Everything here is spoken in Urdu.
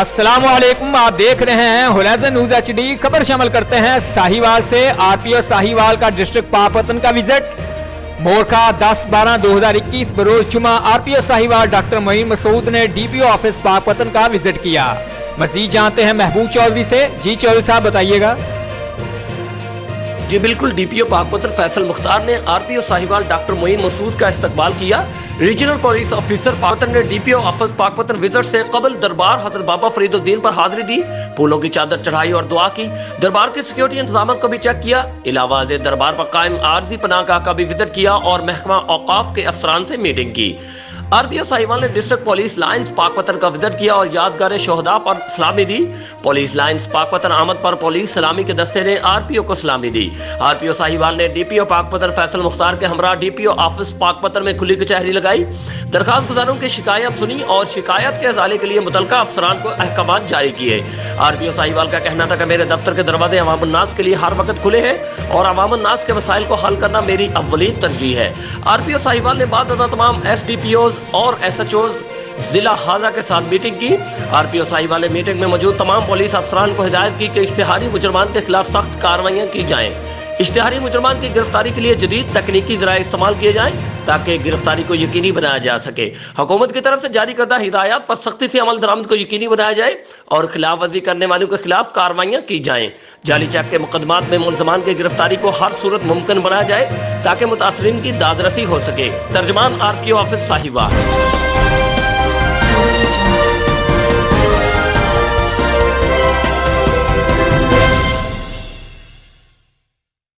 السلام علیکم، آپ دیکھ رہے ہیں ہوریزن نیوز ایچ ڈی۔ خبر شامل کرتے ہیں ساہیوال سے۔ آر پی او ساہیوال کا ڈسٹرکٹ پاکپتن کا وزٹ مورخہ 10/12/2021 بروز جمعہ آر پی او ساہیوال ڈاکٹر معین مسعود نے D P O office Pakpattan کا وزٹ کیا۔ مزید جانتے ہیں محبوب چودھری سے۔ جی چودھری صاحب بتائیے گا۔ جی بالکل، ڈی پی او پاکپتن فیصل مختار نے آر پی او ساہیوال ڈاکٹر معین مسعود کا استقبال کیا۔ ریجنل پولیس آفیسر پاکپتن نے D P O office Pakpattan visit سے قبل دربار حضرت بابا فرید الدین پر حاضری دی، پھولوں کی چادر چڑھائی اور دعا کی۔ دربار کے سیکیورٹی انتظامات کو بھی چیک کیا۔ علاوہ ازیں دربار پر قائم عارضی پناہ گاہ کا بھی وزٹ کیا اور محکمہ اوقاف کے افسران سے میٹنگ کی۔ آر پی او ساہیوال نے ڈسٹرکٹ پولیس لائنز پاکپتن کا وزٹ کیا اور یادگار شہداء پر سلامی دی۔ پولیس لائنز پاکپتن آمد پر پولیس سلامی کے دستے نے آر پی او کو سلامی دی۔ آر پی او ساہیوال نے ڈی پی او پاکپتن فیصل مختار کے ہمراہ D P O office Pakpattan میں کھلی کچہری لگائی، درخواست گزاروں کی شکایات سنی اور شکایت کے ازالے کے لیے متعلقہ افسران کو احکامات جاری کیے۔ آر پی او ساہیوال کا کہنا تھا کہ میرے دفتر کے دروازے عوام الناس کے لیے ہر وقت کھلے ہیں اور عوام الناس کے مسائل کو حل کرنا میری اولین ترجیح ہے۔ آر پی او ساہیوال نے بعد ازاں تمام ایس ڈی پی اوز اور ایس ایچ اوز ضلع ہاضہ کے ساتھ میٹنگ کی۔ آر پی او ساہیوال نے میٹنگ میں موجود تمام پولیس افسران کو ہدایت کی کہ اشتہاری مجرمان کے خلاف سخت کارروائیاں کی جائیں۔ اشتہاری مجرمان کی گرفتاری کے لیے جدید تکنیکی ذرائع استعمال کیے جائیں تاکہ گرفتاری کو یقینی بنایا جا سکے۔ حکومت کی طرف سے جاری کردہ ہدایات پر سختی سے عمل درآمد کو یقینی بنایا جائے اور خلاف ورزی کرنے والوں کے خلاف کارروائیاں کی جائیں۔ جعلی چیک کے مقدمات میں ملزمان کی گرفتاری کو ہر صورت ممکن بنایا جائے تاکہ متاثرین کی داد رسی ہو سکے۔ ترجمان R P O office Sahiwal.